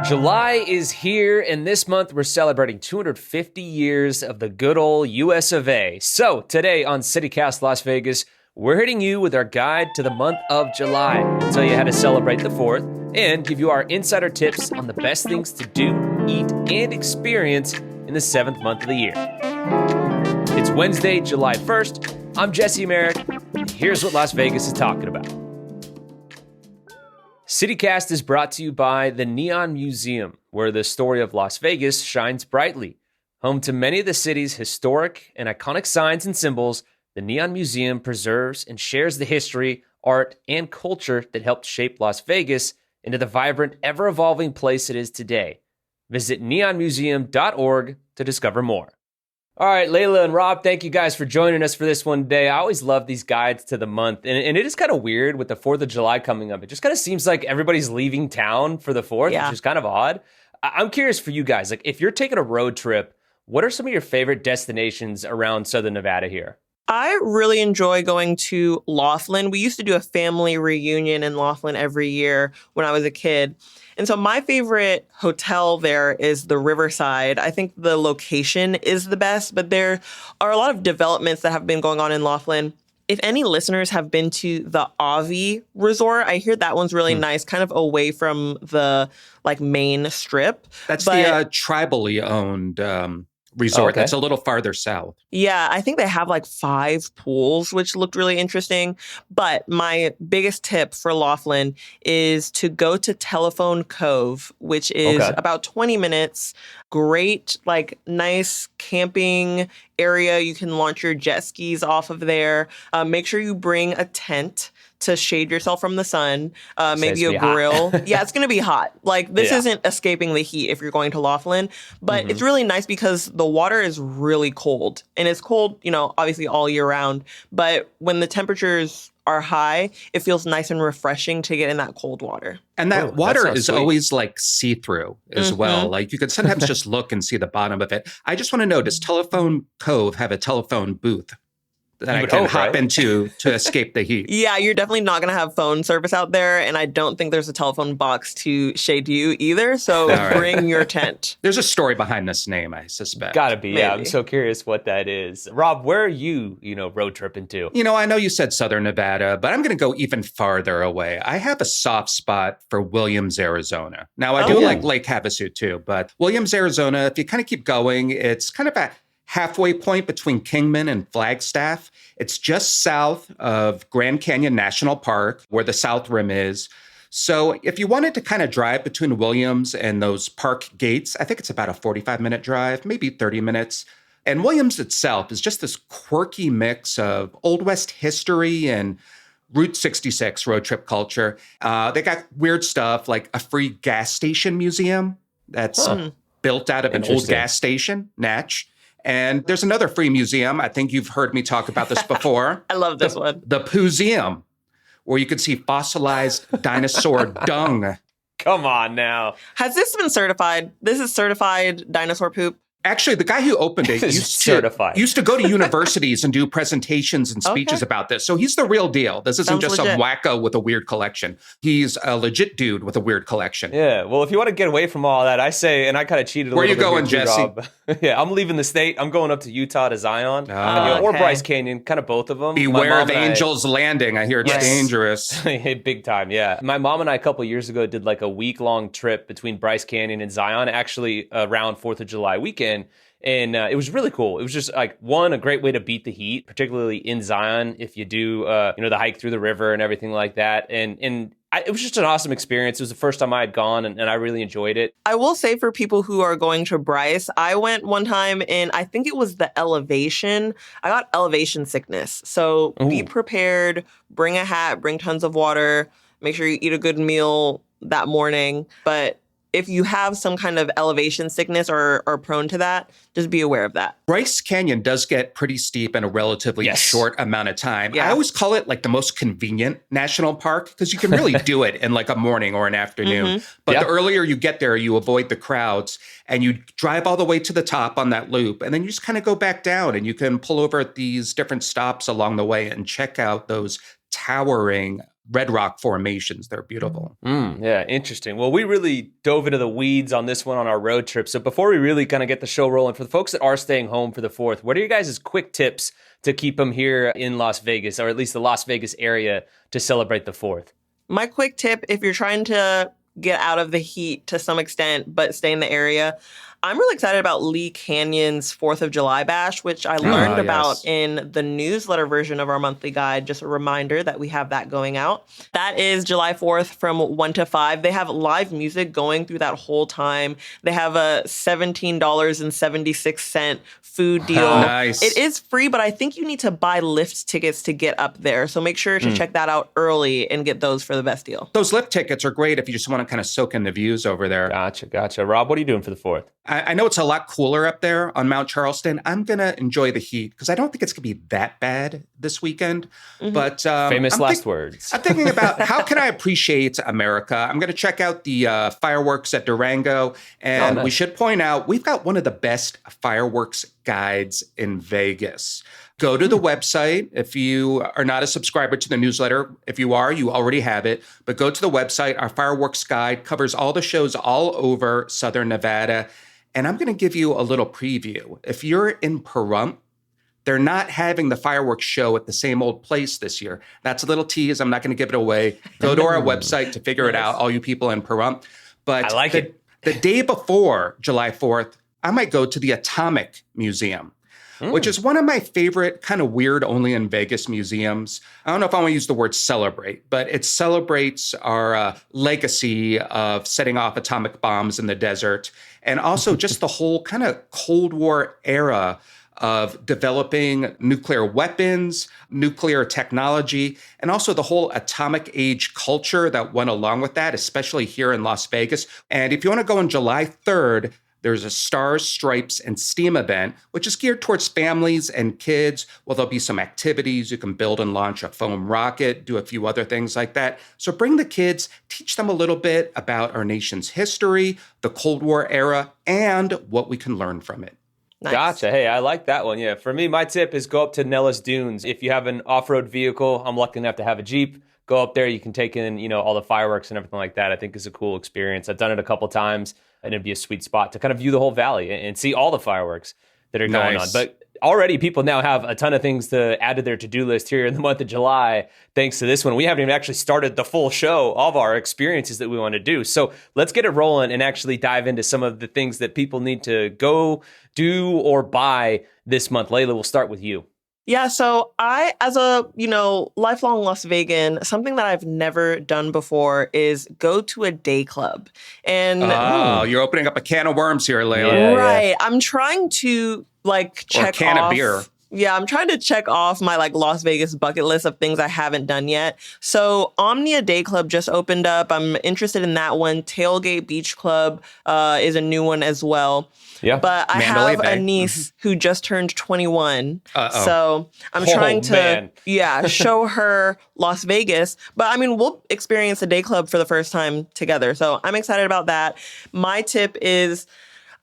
July is here, and this month we're celebrating 250 years of the good old US of A. So today on CityCast Las Vegas, we're hitting you with our guide to the month of July. We'll tell you how to celebrate the 4th and give you our insider tips on the best things to do, eat, and experience in the 7th month of the year. It's Wednesday, July 1st. I'm Jesse Merrick, and here's what Las Vegas is talking about. CityCast is brought to you by the Neon Museum, where the story of Las Vegas shines brightly. Home to many of the city's historic and iconic signs and symbols, the Neon Museum preserves and shares the history, art, and culture that helped shape Las Vegas into the vibrant, ever-evolving place it is today. Visit neonmuseum.org to discover more. All right, Layla and Rob, thank you guys for joining us for this one today. I always love these guides to the month, and it is kind of weird with the 4th of July coming up. It just kind of seems like everybody's leaving town for the 4th, which is kind of odd. I'm curious for you guys, like if you're taking a road trip, what are some of your favorite destinations around Southern Nevada here? I really enjoy going to Laughlin. We used to do a family reunion in Laughlin every year when I was a kid. And so my favorite hotel there is the Riverside. I think the location is the best, but there are a lot of developments that have been going on in Laughlin. If any listeners have been to the Avi Resort, I hear that one's really nice, kind of away from the main strip. That's the tribally owned resort. Okay. That's a little farther south. Yeah, I think they have 5 pools, which looked really interesting. But my biggest tip for Laughlin is to go to Telephone Cove, which is about 20 minutes. Great, nice camping area. You can launch your jet skis off of there. Make sure you bring a tent to shade yourself from the sun, maybe a grill. Yeah, it's going to be hot. This isn't escaping the heat if you're going to Laughlin, but it's really nice because the water is really cold. And it's cold, obviously all year round. But when the temperatures are high, it feels nice and refreshing to get in that cold water. And that water is always see-through as well. You could sometimes just look and see the bottom of it. I just want to know, does Telephone Cove have a telephone booth that I can hop into to escape the heat? Yeah, you're definitely not going to have phone service out there. And I don't think there's a telephone box to shade you either. So bring your tent. There's a story behind this name, I suspect. Gotta be, yeah. I'm so curious what that is. Rob, where are you, road tripping to? I know you said Southern Nevada, but I'm going to go even farther away. I have a soft spot for Williams, Arizona. Now, I do like Lake Havasu too, but Williams, Arizona, if you kind of keep going, it's kind of a halfway point between Kingman and Flagstaff. It's just south of Grand Canyon National Park, where the South Rim is. So if you wanted to kind of drive between Williams and those park gates, I think it's about a 45-minute drive, maybe 30 minutes. And Williams itself is just this quirky mix of Old West history and Route 66 road trip culture. They got weird stuff like a free gas station museum that's built out of an old gas station, Natch. And there's another free museum. I think you've heard me talk about this before. I love this one. The Pooseum, where you can see fossilized dinosaur dung. Come on now. Has this been certified? This is certified dinosaur poop? Actually, the guy who opened it used to go to universities and do presentations and speeches about this. So he's the real deal. This isn't just some wacko with a weird collection. He's a legit dude with a weird collection. Yeah, well, if you want to get away from all that, I say, and I kind of cheated a little bit. Where are you going, Jesse? Yeah, I'm leaving the state. I'm going up to Utah to Zion. Or Bryce Canyon, kind of both of them. Beware of Angel's Landing. I hear it's dangerous. Big time, yeah. My mom and I a couple years ago did a week-long trip between Bryce Canyon and Zion, actually around 4th of July weekend. And it was really cool. It was just a great way to beat the heat, particularly in Zion, if you do, the hike through the river and everything like that. And it was just an awesome experience. It was the first time I had gone, and I really enjoyed it. I will say for people who are going to Bryce, I went one time, and I think it was the elevation. I got elevation sickness. So be prepared, bring a hat, bring tons of water, make sure you eat a good meal that morning. But if you have some kind of elevation sickness or are prone to that, just be aware of that. Bryce Canyon does get pretty steep in a relatively short amount of time. Yeah. I always call it the most convenient national park because you can really do it in a morning or an afternoon. But the earlier you get there, you avoid the crowds and you drive all the way to the top on that loop. And then you just kind of go back down and you can pull over at these different stops along the way and check out those towering red rock formations. They're beautiful. Yeah, interesting. Well, we really dove into the weeds on this one on our road trip. So before we really kind of get the show rolling, for the folks that are staying home for the 4th, what are your guys' quick tips to keep them here in Las Vegas, or at least the Las Vegas area, to celebrate the 4th? My quick tip, if you're trying to get out of the heat to some extent, but stay in the area, I'm really excited about Lee Canyon's 4th of July Bash, which I learned about in the newsletter version of our monthly guide. Just a reminder that we have that going out. That is July 4th from 1 to 5. They have live music going through that whole time. They have a $17.76 food deal. Nice. It is free, but I think you need to buy lift tickets to get up there. So make sure to check that out early and get those for the best deal. Those lift tickets are great if you just want to kind of soak in the views over there. Gotcha. Rob, what are you doing for the 4th? I know it's a lot cooler up there on Mount Charleston. I'm going to enjoy the heat because I don't think it's going to be that bad this weekend. But famous last words. I'm thinking about how can I appreciate America? I'm going to check out the fireworks at Durango. And nice. We should point out, we've got one of the best fireworks guides in Vegas. Go to the website. If you are not a subscriber to the newsletter, if you are, you already have it. But go to the website. Our fireworks guide covers all the shows all over Southern Nevada. And I'm going to give you a little preview. If you're in Pahrump, they're not having the fireworks show at the same old place this year. That's a little tease. I'm not going to give it away. Go to our website to figure it out, all you people in Pahrump. But I like it. The day before July 4th, I might go to the Atomic Museum, which is one of my favorite kind of weird only in Vegas museums. I don't know if I want to use the word celebrate, but it celebrates our legacy of setting off atomic bombs in the desert, and also just the whole kind of Cold War era of developing nuclear weapons, nuclear technology, and also the whole atomic age culture that went along with that, especially here in Las Vegas. And if you want to go on July 3rd, there's a Stars, Stripes, and Steam event, which is geared towards families and kids. Well, there'll be some activities. You can build and launch a foam rocket, do a few other things like that. So bring the kids, teach them a little bit about our nation's history, the Cold War era, and what we can learn from it. Nice. Gotcha. Hey, I like that one. Yeah. For me, my tip is go up to Nellis Dunes. If you have an off-road vehicle, I'm lucky enough to have a Jeep. Go up there. You can take in, all the fireworks and everything like that. I think is a cool experience. I've done it a couple times, and it'd be a sweet spot to kind of view the whole valley and see all the fireworks that are going on. But already people now have a ton of things to add to their to-do list here in the month of July, thanks to this one. We haven't even actually started the full show of our experiences that we want to do. So let's get it rolling and actually dive into some of the things that people need to go do or buy this month. Layla, we'll start with you. Yeah, so I, as a, lifelong Las Vegan, something that I've never done before is go to a day club. And you're opening up a can of worms here, Layla. Yeah, right. Yeah. I'm trying to check or a can off. Of beer. Yeah, I'm trying to check off my Las Vegas bucket list of things I haven't done yet. So Omnia Day Club just opened up. I'm interested in that one. Tailgate Beach Club is a new one as well. Yeah. But I have a niece who just turned 21. So I'm trying to show her Las Vegas. But we'll experience a day club for the first time together. So I'm excited about that. My tip is,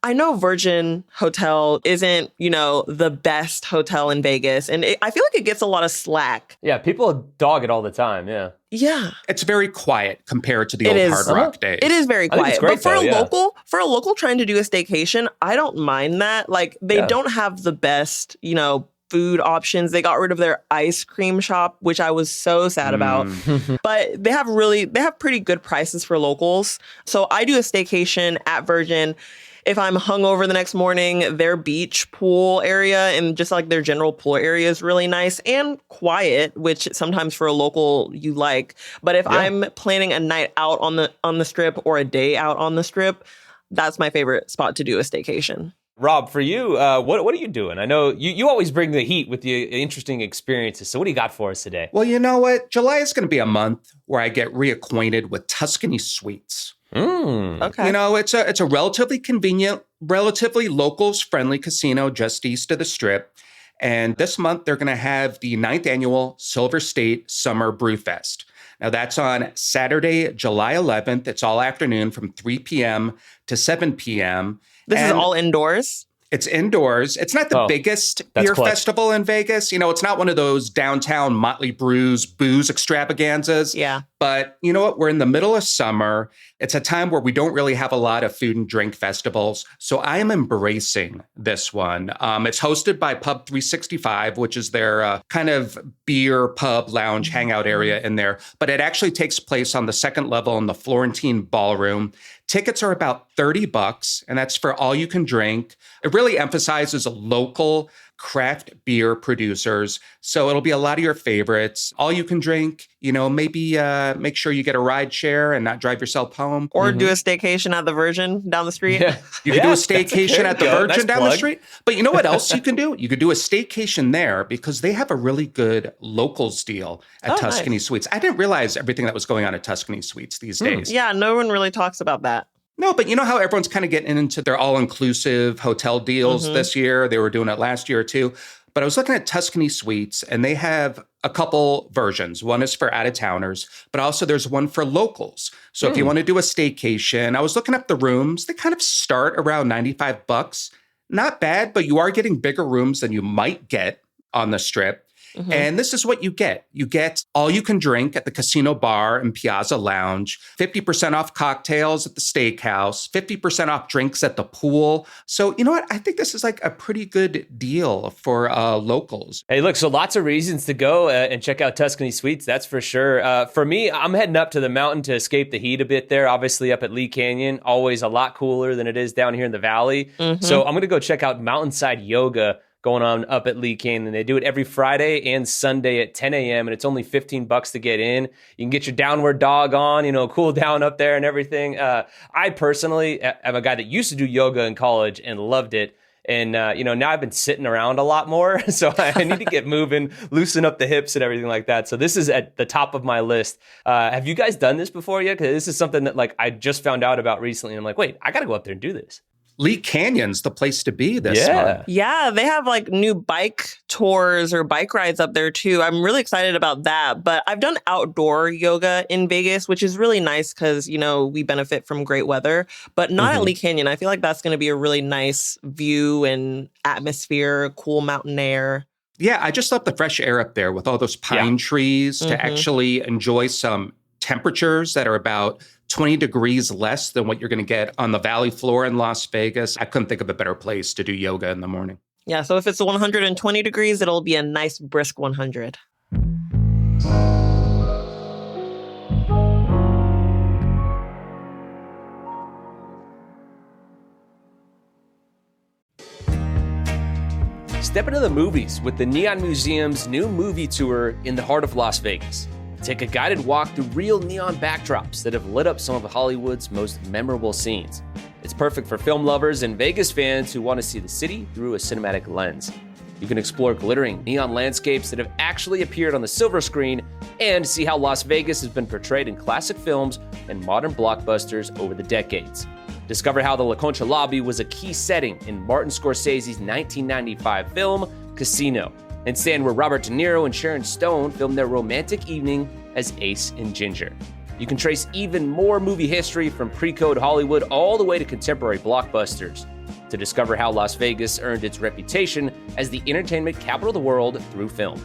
I know Virgin Hotel isn't, the best hotel in Vegas. And I feel like it gets a lot of slack. Yeah, people dog it all the time. Yeah. Yeah. It's very quiet compared to the old Hard Rock days. It is very quiet. Great, but for a local trying to do a staycation, I don't mind that. They don't have the best, food options. They got rid of their ice cream shop, which I was so sad about. But they have pretty good prices for locals. So I do a staycation at Virgin. If I'm hungover the next morning, their beach pool area and just their general pool area is really nice and quiet, which sometimes for a local you like. But if I'm planning a night out on the strip or a day out on the strip, that's my favorite spot to do a staycation. Rob, for you, what are you doing? I know you always bring the heat with the interesting experiences. So what do you got for us today? Well, you know what? July is going to be a month where I get reacquainted with Tuscany Sweets. Okay. It's a relatively convenient, relatively locals-friendly casino just east of the Strip. And this month, they're going to have the 9th annual Silver State Summer Brew Fest. Now, that's on Saturday, July 11th. It's all afternoon from 3 p.m. to 7 p.m. This is all indoors? It's indoors. It's not the biggest beer festival in Vegas. You know, it's not one of those downtown Motley Brew's booze extravaganzas. Yeah. But you know what? We're in the middle of summer. It's a time where we don't really have a lot of food and drink festivals. So I am embracing this one. It's hosted by Pub 365, which is their kind of beer, pub, lounge, hangout area in there. But it actually takes place on the second level in the Florentine Ballroom. Tickets are about $30, and that's for all you can drink. It really emphasizes local craft beer producers. So it'll be a lot of your favorites. All you can drink, you know, maybe make sure you get a ride share and not drive yourself home. Or do a staycation at the Virgin down the street. Yeah. You can do a staycation at the Virgin down the street. But you know what else you can do? You could do a staycation there because they have a really good locals deal at Tuscany Suites. I didn't realize everything that was going on at Tuscany Suites these days. Yeah, no one really talks about that. No, but you know how everyone's kind of getting into their all-inclusive hotel deals this year? They were doing it last year too. But I was looking at Tuscany Suites, and they have a couple versions. One is for out-of-towners, but also there's one for locals. So if you want to do a staycation, I was looking up the rooms. They kind of start around $95. Not bad, but you are getting bigger rooms than you might get on the Strip. And this is what you get. You get all you can drink at the Casino Bar and Piazza Lounge, 50% off cocktails at the steakhouse, 50% off drinks at the pool. So, you know what? I think this is like a pretty good deal for locals. Hey, look, so lots of reasons to go and check out Tuscany Suites, that's for sure. For me, I'm heading up to the mountain to escape the heat a bit there, obviously up at Lee Canyon, always a lot cooler than it is down here in the valley. So I'm going to go check out Mountainside Yoga going on up at Lee Canyon. They do it every Friday and Sunday at 10 a.m. and it's only $15 to get in. You can get your downward dog on, you know, cool down up there and everything. I personally am a guy that used to do yoga in college and loved it. And, you know, now I've been sitting around a lot more. So I need to get moving, loosen up the hips and everything like that. So this is at the top of my list. Have you guys done this before yet? Because this is something that like I just found out about recently. And I'm like, wait, I got to go up there and do this. Lee Canyon's the place to be this month. Yeah, they have like new bike tours or bike rides up there too. I'm really excited about that. But I've done outdoor yoga in Vegas, which is really nice because, you know, we benefit from great weather, but not at Lee Canyon. I feel like that's going to be a really nice view and atmosphere, cool mountain air. Yeah, I just love the fresh air up there with all those pine trees to actually enjoy some temperatures that are about 20 degrees less than what you're going to get on the valley floor in Las Vegas. I couldn't think of a better place to do yoga in the morning. Yeah, so if it's 120 degrees, it'll be a nice brisk 100. Step into the movies with the Neon Museum's new movie tour in the heart of Las Vegas. Take a guided walk through real neon backdrops that have lit up some of Hollywood's most memorable scenes. It's perfect for film lovers and Vegas fans who want to see the city through a cinematic lens. You can explore glittering neon landscapes that have actually appeared on the silver screen and see how Las Vegas has been portrayed in classic films and modern blockbusters over the decades. Discover how the La Concha lobby was a key setting in Martin Scorsese's 1995 film, Casino, and stand where Robert De Niro and Sharon Stone filmed their romantic evening as Ace and Ginger. You can trace even more movie history from pre-code Hollywood all the way to contemporary blockbusters to discover how Las Vegas earned its reputation as the entertainment capital of the world through film.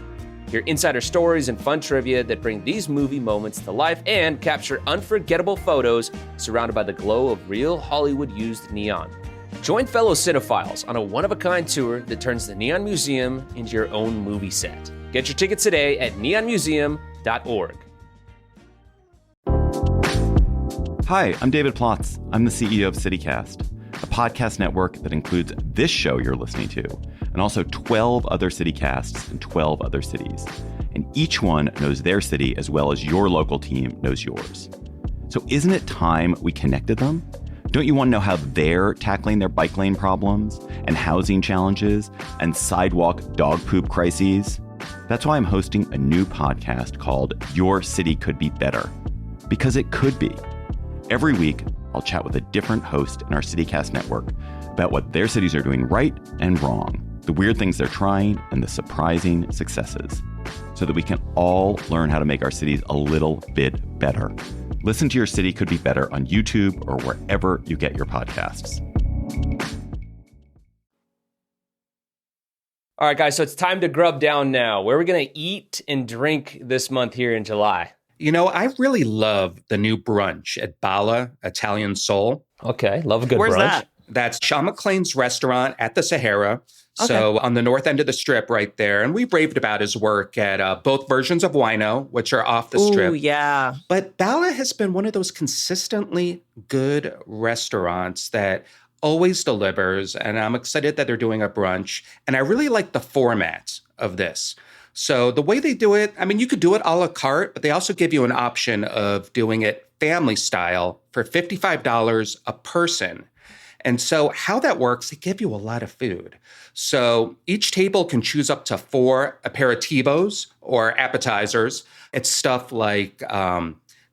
Hear insider stories and fun trivia that bring these movie moments to life and capture unforgettable photos surrounded by the glow of real Hollywood-used neon. Join fellow cinephiles on a one-of-a-kind tour that turns the Neon Museum into your own movie set. Get your tickets today at neonmuseum.org. Hi, I'm David Plotz. I'm the CEO of CityCast, a podcast network that includes this show you're listening to, and also 12 other CityCasts in 12 other cities. And each one knows their city as well as your local team knows yours. So isn't it time we connected them? Don't you want to know how they're tackling their bike lane problems and housing challenges and sidewalk dog poop crises? That's why I'm hosting a new podcast called Your City Could Be Better. Because it could be. Every week, I'll chat with a different host in our CityCast network about what their cities are doing right and wrong, the weird things they're trying, and the surprising successes, so that we can all learn how to make our cities a little bit better. Listen to Your City Could Be Better on YouTube or wherever you get your podcasts. All right, guys, so it's time to grub down now. Where are we going to eat and drink this month here in July? I really love the new brunch at Bala Italian Soul. Okay, love a good Where's brunch. that? That's Sean McLean's restaurant at the Sahara. Okay. So on the north end of the strip right there. And we raved about his work at both versions of Wino, which are off the strip. Ooh, yeah. But Bala has been one of those consistently good restaurants that always delivers. And I'm excited that they're doing a brunch. And I really like the format of this. So the way they do it, I mean, you could do it a la carte, but they also give you an option of doing it family style for $55 a person. And so how that works, they give you a lot of food. So each table can choose up to 4 aperitivos or appetizers. It's stuff like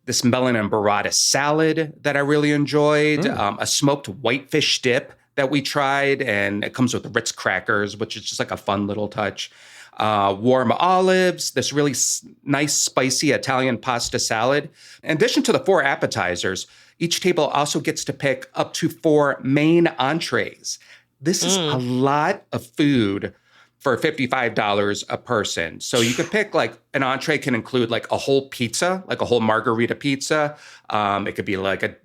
this melon and burrata salad that I really enjoyed, a smoked whitefish dip that we tried, and it comes with Ritz crackers, which is just like a fun little touch. Warm olives, this really nice spicy Italian pasta salad. In addition to the 4 appetizers, each table also gets to pick up to 4 main entrees. This is a lot of food for $55 a person. So you could pick like an entree can include like a whole pizza, like a whole margarita pizza. It could be like a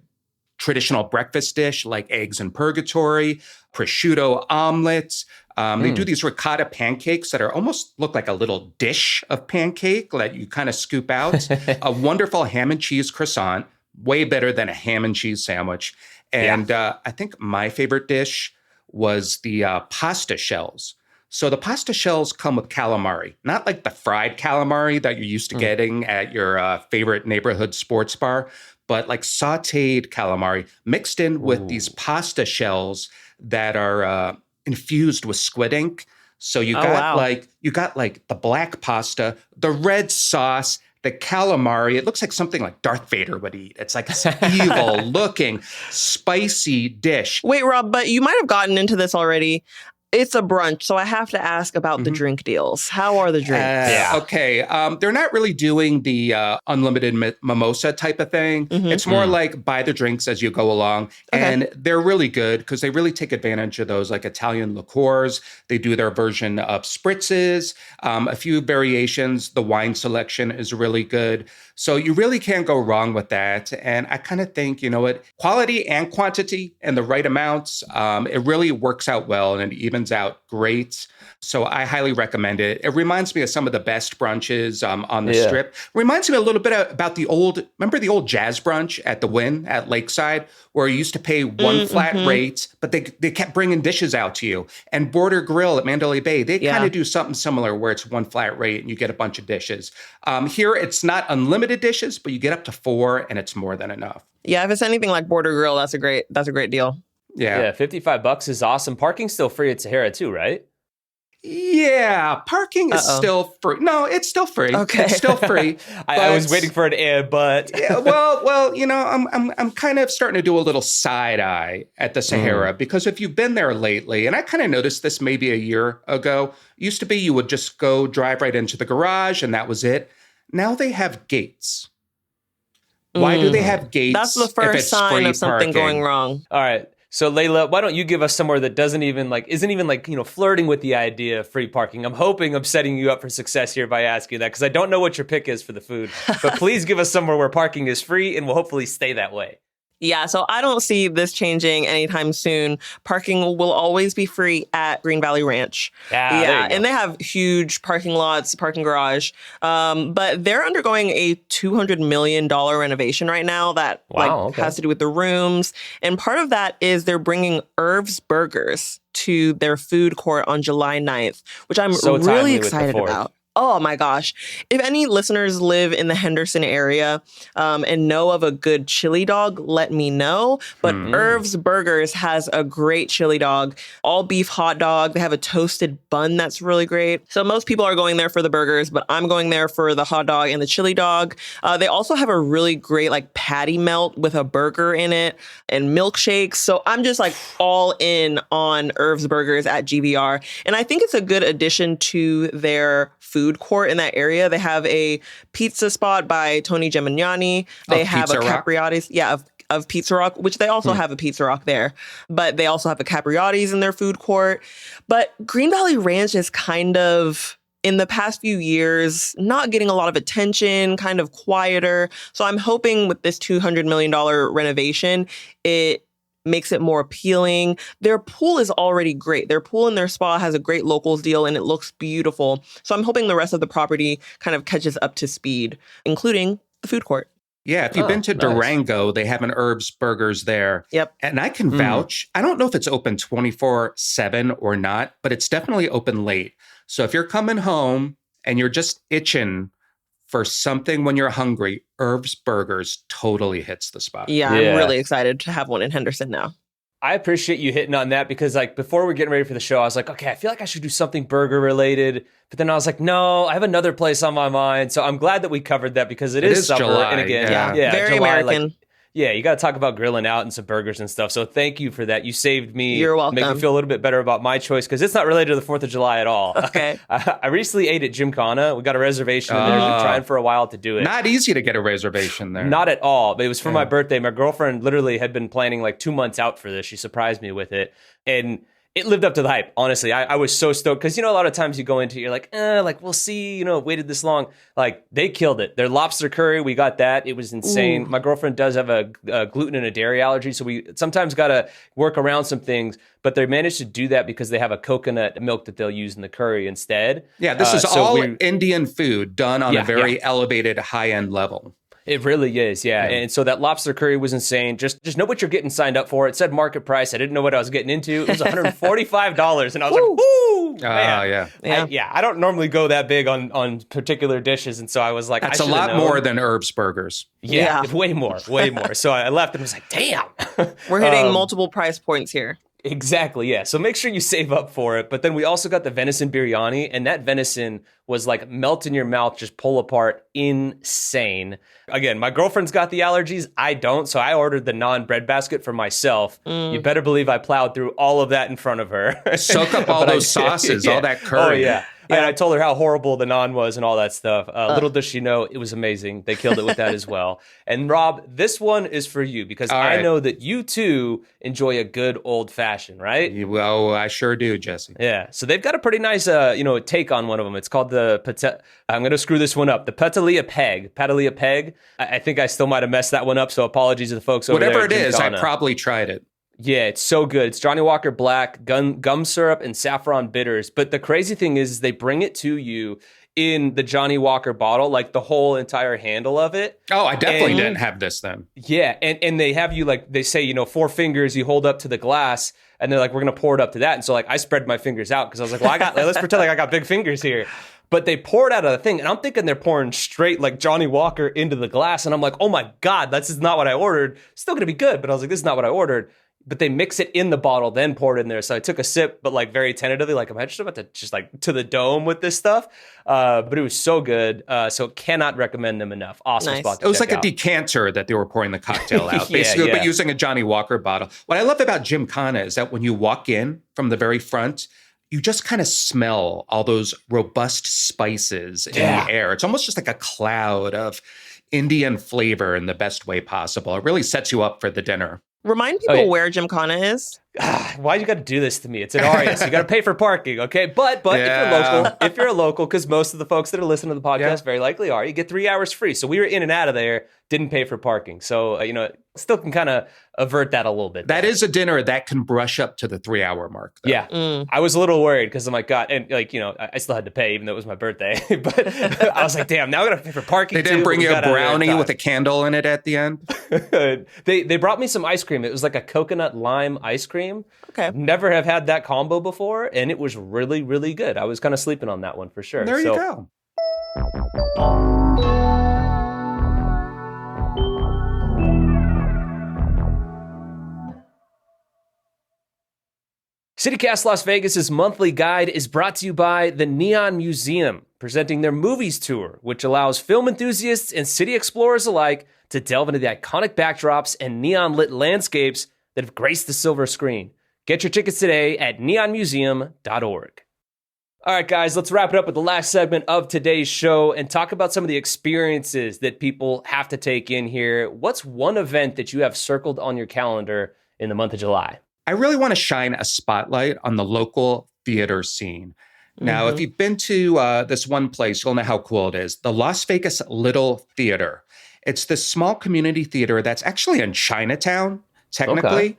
traditional breakfast dish like eggs in purgatory, prosciutto omelets. They do these ricotta pancakes that are almost look like a little dish of pancake that you kind of scoop out. A wonderful ham and cheese croissant, way better than a ham and cheese sandwich. And I think my favorite dish was the pasta shells. So the pasta shells come with calamari, not like the fried calamari that you're used to getting at your favorite neighborhood sports bar, but like sautéed calamari mixed in with these pasta shells that are infused with squid ink. So you got like the black pasta, the red sauce, the calamari. It looks like something like Darth Vader would eat. It's like this evil looking, spicy dish. Wait, Rob, but you might have gotten into this already. It's a brunch, so I have to ask about the drink deals. How are the drinks? Okay. They're not really doing the unlimited mimosa type of thing. It's more like buy the drinks as you go along. Okay. And they're really good because they really take advantage of those like Italian liqueurs. They do their version of spritzes, a few variations. The wine selection is really good. So you really can't go wrong with that. And I kind of think, you know what, quality and quantity and the right amounts, it really works out well and it evens out great. So I highly recommend it. It reminds me of some of the best brunches on the strip. Reminds me a little bit about remember the old jazz brunch at the Wynn at Lakeside, where you used to pay one flat rate, but they kept bringing dishes out to you. And Border Grill at Mandalay Bay, they kind of do something similar where it's one flat rate and you get a bunch of dishes. Here, it's not unlimited dishes, but you get up to 4 and it's more than enough. Yeah, if it's anything like Border Grill, that's a great deal. Yeah, $55 is awesome. Parking's still free at Sahara too, right? Yeah, parking is still free. No, it's still free. Okay, it's still free. I was waiting for an but yeah, well, I'm kind of starting to do a little side eye at the Sahara because if you've been there lately, and I kind of noticed this maybe a year ago, used to be you would just go drive right into the garage and that was it. Now they have gates. Why do they have gates? That's the first sign of something going wrong. All right. So Layla, why don't you give us somewhere that isn't even flirting with the idea of free parking? I'm setting you up for success here by asking that because I don't know what your pick is for the food. But please give us somewhere where parking is free and will hopefully stay that way. Yeah, so I don't see this changing anytime soon. Parking will always be free at Green Valley Ranch. Yeah, and they have huge parking lots, parking garage. But they're undergoing a $200 million renovation right now that has to do with the rooms. And part of that is they're bringing Irv's Burgers to their food court on July 9th, which I'm really excited about. Oh my gosh. If any listeners live in the Henderson area and know of a good chili dog, let me know. But Irv's Burgers has a great chili dog, all beef hot dog. They have a toasted bun that's really great. So most people are going there for the burgers, but I'm going there for the hot dog and the chili dog. They also have a really great patty melt with a burger in it and milkshakes. So I'm just all in on Irv's Burgers at GVR. And I think it's a good addition to their food court in that area. They have a pizza spot by Tony Gemignani. They have a Capriati's. Yeah, of Pizza Rock, which they also have a Pizza Rock there, but they also have a Capriotti's in their food court. But Green Valley Ranch is kind of, in the past few years, not getting a lot of attention, kind of quieter. So I'm hoping with this $200 million renovation, it makes it more appealing. Their pool is already great. Their pool and their spa has a great locals deal and it looks beautiful. So I'm hoping the rest of the property kind of catches up to speed, including the food court. Yeah, if you've been to Durango, they have an Herbs Burgers there. Yep. And I can vouch. I don't know if it's open 24/7 or not, but it's definitely open late. So if you're coming home and you're just itching for something when you're hungry, Herbs Burgers totally hits the spot. Yeah, I'm really excited to have one in Henderson now. I appreciate you hitting on that because, like, before we're getting ready for the show, I was like, okay, I feel like I should do something burger related. But then I was like, no, I have another place on my mind. So I'm glad that we covered that because it is summer. July. And again, very July, American. Like, yeah, you got to talk about grilling out and some burgers and stuff. So thank you for that. You saved me. You're welcome. Make me feel a little bit better about my choice because it's not related to the 4th of July at all. Okay. I recently ate at Gymkhana. We got a reservation there. We've been trying for a while to do it. Not easy to get a reservation there. Not at all. But it was for my birthday. My girlfriend literally had been planning like 2 months out for this. She surprised me with it. And it lived up to the hype, honestly. I was so stoked because, a lot of times you go into it, you're like, we'll see, waited this long. Like, they killed it. Their lobster curry, we got that. It was insane. Ooh. My girlfriend does have a gluten and a dairy allergy, so we sometimes got to work around some things. But they managed to do that because they have a coconut milk that they'll use in the curry instead. Yeah, this is all Indian food done on a very elevated, high-end level. It really is, yeah. And so that lobster curry was insane. Just know what you're getting signed up for. It said market price. I didn't know what I was getting into. It was $145, and I was like, woo! I don't normally go that big on particular dishes, and so I was like, that's a lot more than Herbs Burgers. Yeah, way more. So I left and was like, damn. We're hitting multiple price points here. Exactly, yeah. So make sure you save up for it. But then we also got the venison biryani, and that venison was like melt in your mouth, just pull apart, insane. Again, my girlfriend's got the allergies. I don't, so I ordered the non-bread basket for myself. You better believe I plowed through all of that in front of her. Soak up all those sauces, all that curry. Oh, yeah. And I told her how horrible the naan was and all that stuff. Little does she know, it was amazing. They killed it with that as well. And Rob, this one is for you because I know that you too enjoy a good old fashioned, right? Well, I sure do, Jesse. Yeah. So they've got a pretty nice, take on one of them. It's called I'm going to screw this one up. The Patalia Peg. I think I still might have messed that one up. So apologies to the folks over there. Whatever it is, I probably tried it. Yeah, it's so good. It's Johnny Walker Black, gum syrup, and saffron bitters. But the crazy thing is they bring it to you in the Johnny Walker bottle, like the whole entire handle of it. Oh, I definitely didn't have this then. Yeah, and they have you, like, they say, 4 fingers you hold up to the glass, and they're like, we're going to pour it up to that. And so, like, I spread my fingers out because I was like, well, let's pretend like I got big fingers here. But they pour it out of the thing, and I'm thinking they're pouring straight, like, Johnny Walker into the glass. And I'm like, oh, my God, this is not what I ordered. Still going to be good, but I was like, this is not what I ordered. But they mix it in the bottle, then pour it in there. So I took a sip, but like very tentatively, like I'm just about to just like to the dome with this stuff. But it was so good. So cannot recommend them enough. Awesome spot to check out. It was like a decanter that they were pouring the cocktail out, basically, but using a Johnny Walker bottle. What I love about Gymkhana is that when you walk in from the very front, you just kind of smell all those robust spices in the air. It's almost just like a cloud of Indian flavor in the best way possible. It really sets you up for the dinner. Remind people where Gymkhana is. Why you got to do this to me? It's an Arias. You got to pay for parking, okay? But if you're a local, because most of the folks that are listening to the podcast very likely are, you get 3 hours free. So we were in and out of there, didn't pay for parking. So, still can kind of avert that a little bit. That is a dinner that can brush up to the 3 hour mark, though. Yeah. I was a little worried because I'm like, God, and I still had to pay even though it was my birthday. But I was like, damn, now I got to pay for parking. They didn't bring you a brownie with a candle in it at the end? They brought me some ice cream. It was like a coconut lime ice cream. Okay. Never have had that combo before, and it was really, really good. I was kind of sleeping on that one for sure. There you go. CityCast Las Vegas's monthly guide is brought to you by the Neon Museum, presenting their movies tour, which allows film enthusiasts and city explorers alike to delve into the iconic backdrops and neon-lit landscapes that have graced the silver screen. Get your tickets today at neonmuseum.org. All right, guys, let's wrap it up with the last segment of today's show and talk about some of the experiences that people have to take in here. What's one event that you have circled on your calendar in the month of July? I really want to shine a spotlight on the local theater scene. Now, if you've been to this one place, you'll know how cool it is. The Las Vegas Little Theater. It's this small community theater that's actually in Chinatown, technically. Okay.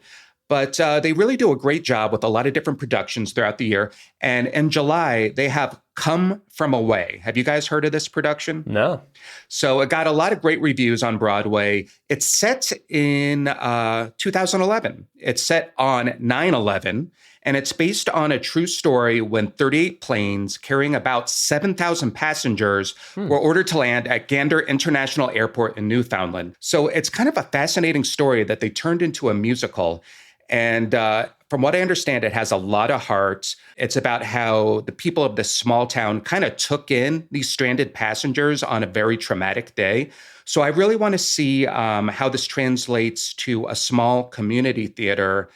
But they really do a great job with a lot of different productions throughout the year. And in July, they have Come From Away. Have you guys heard of this production? No. So it got a lot of great reviews on Broadway. It's set in 2011. It's set on 9/11. And it's based on a true story when 38 planes carrying about 7,000 passengers were ordered to land at Gander International Airport in Newfoundland. So it's kind of a fascinating story that they turned into a musical. And from what I understand, it has a lot of heart. It's about how the people of this small town kind of took in these stranded passengers on a very traumatic day. So I really want to see how this translates to a small community theater.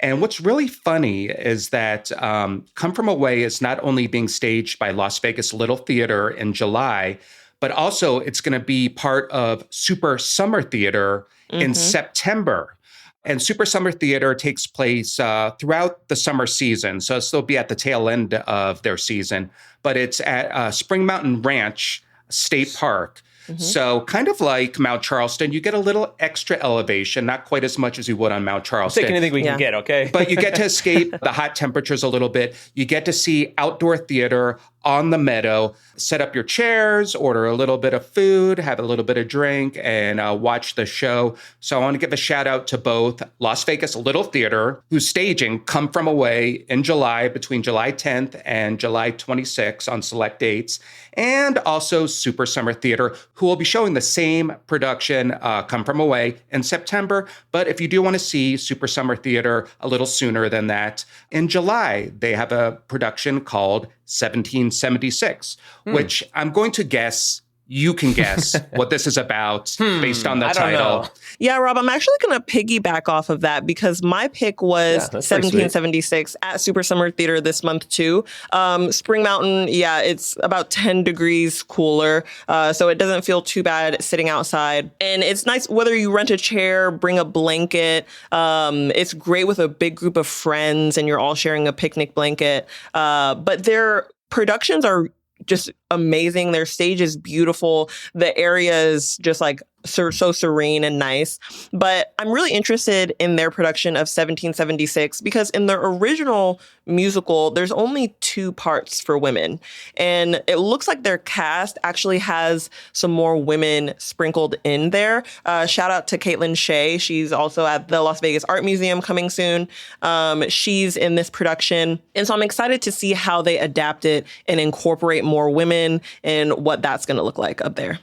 And what's really funny is that Come From Away is not only being staged by Las Vegas Little Theater in July, but also it's going to be part of Super Summer Theater in September. And Super Summer Theater takes place throughout the summer season. So it'll be at the tail end of their season. But it's at Spring Mountain Ranch State Park. So kind of like Mount Charleston, you get a little extra elevation, not quite as much as you would on Mount Charleston. Take anything we can get, okay? But you get to escape the hot temperatures a little bit. You get to see outdoor theater on the meadow, set up your chairs, order a little bit of food, have a little bit of drink, and watch the show. So I want to give a shout out to both Las Vegas Little Theater, who's staging Come From Away in July, between July 10th and July 26th on select dates, and also Super Summer Theater, who will be showing the same production, Come From Away, in September. But if you do want to see Super Summer Theater a little sooner than that, in July, they have a production called 1776, which I'm going to guess you can guess what this is about based on the title. Yeah, Rob, I'm actually going to piggyback off of that because my pick was 1776 at Super Summer Theater this month, too. Spring Mountain, it's about 10 degrees cooler, so it doesn't feel too bad sitting outside. And it's nice whether you rent a chair, bring a blanket. It's great with a big group of friends and you're all sharing a picnic blanket. But their productions are just amazing. Their stage is beautiful. The area is just like so serene and nice. But I'm really interested in their production of 1776 because in the original musical, there's only 2 parts for women. And it looks like their cast actually has some more women sprinkled in there. Shout out to Caitlin Shea. She's also at the Las Vegas Art Museum coming soon. She's in this production. And so I'm excited to see how they adapt it and incorporate more women and what that's going to look like up there.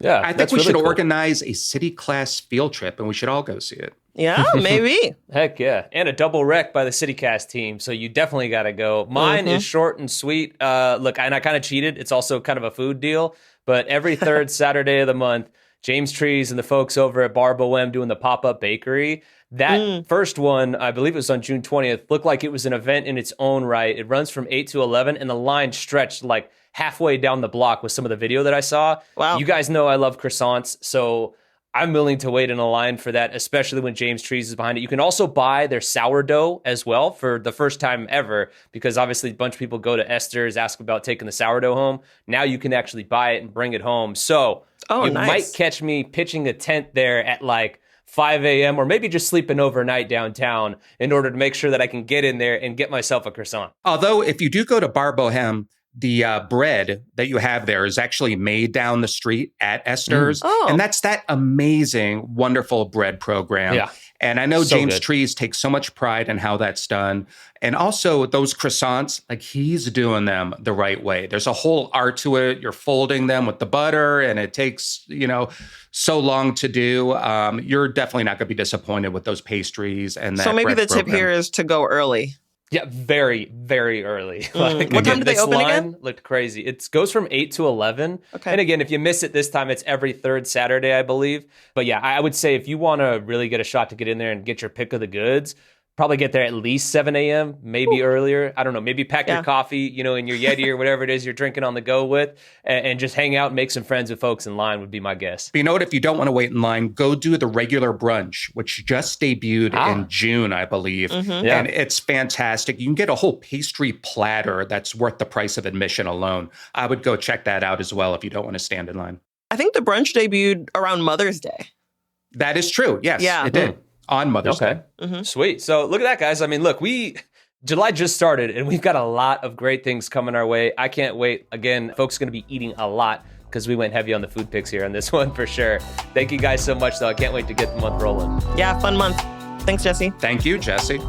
Yeah, I think we should organize a city class field trip and we should all go see it. Yeah, maybe. Heck yeah. And a double rec by the CityCast team. So you definitely got to go. Mine is short and sweet. Look, and I kind of cheated. It's also kind of a food deal. But every third Saturday of the month, James Trees and the folks over at Bar Bohem doing the pop-up bakery. That first one, I believe it was on June 20th, looked like it was an event in its own right. It runs from 8 to 11, and the line stretched like halfway down the block with some of the video that I saw. Wow. You guys know I love croissants, so I'm willing to wait in a line for that, especially when James Trees is behind it. You can also buy their sourdough as well for the first time ever, because obviously a bunch of people go to Esther's, ask about taking the sourdough home. Now you can actually buy it and bring it home. So you might catch me pitching a tent there at like 5 a.m. or maybe just sleeping overnight downtown in order to make sure that I can get in there and get myself a croissant. Although if you do go to Bar Bohem, the bread that you have there is actually made down the street at Esther's. And that's that amazing, wonderful bread program. Yeah. And I know James Trees takes so much pride in how that's done. And also those croissants, like he's doing them the right way. There's a whole art to it. You're folding them with the butter and it takes, so long to do. You're definitely not going to be disappointed with those pastries and that So maybe bread the tip program. here is to go early. Yeah, very, very early. What time do they open again? Looked crazy. It goes from 8 to 11. Okay. And again, if you miss it this time, it's every third Saturday, I believe. But yeah, I would say if you want to really get a shot to get in there and get your pick of the goods, probably get there at least 7 a.m., maybe earlier. I don't know. Maybe pack your coffee, in your Yeti or whatever it is you're drinking on the go with, and just hang out and make some friends with folks in line would be my guess. But you know what? If you don't want to wait in line, go do the regular brunch, which just debuted in June, I believe. And it's fantastic. You can get a whole pastry platter that's worth the price of admission alone. I would go check that out as well if you don't want to stand in line. I think the brunch debuted around Mother's Day. That is true. Yes, it did. On Mother's Day. Sweet. So look at that, guys. I mean, look, July just started and we've got a lot of great things coming our way. I can't wait. Again, folks are going to be eating a lot because we went heavy on the food picks here on this one for sure. Thank you guys so much, though. I can't wait to get the month rolling. Yeah, fun month. Thanks, Jesse. Thank you, Jesse.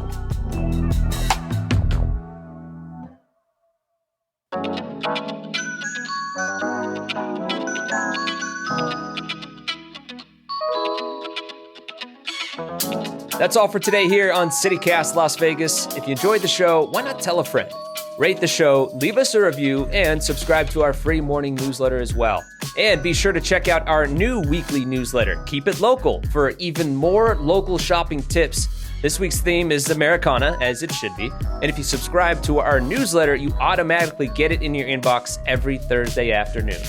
That's all for today here on CityCast Las Vegas. If you enjoyed the show, why not tell a friend? Rate the show, leave us a review, and subscribe to our free morning newsletter as well. And be sure to check out our new weekly newsletter, Keep It Local, for even more local shopping tips. This week's theme is Americana, as it should be. And if you subscribe to our newsletter, you automatically get it in your inbox every Thursday afternoon.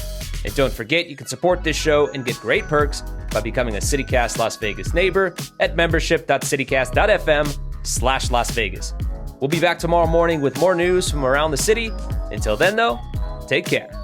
And don't forget, you can support this show and get great perks by becoming a CityCast Las Vegas neighbor at membership.citycast.fm/Las Vegas. We'll be back tomorrow morning with more news from around the city. Until then, though, take care.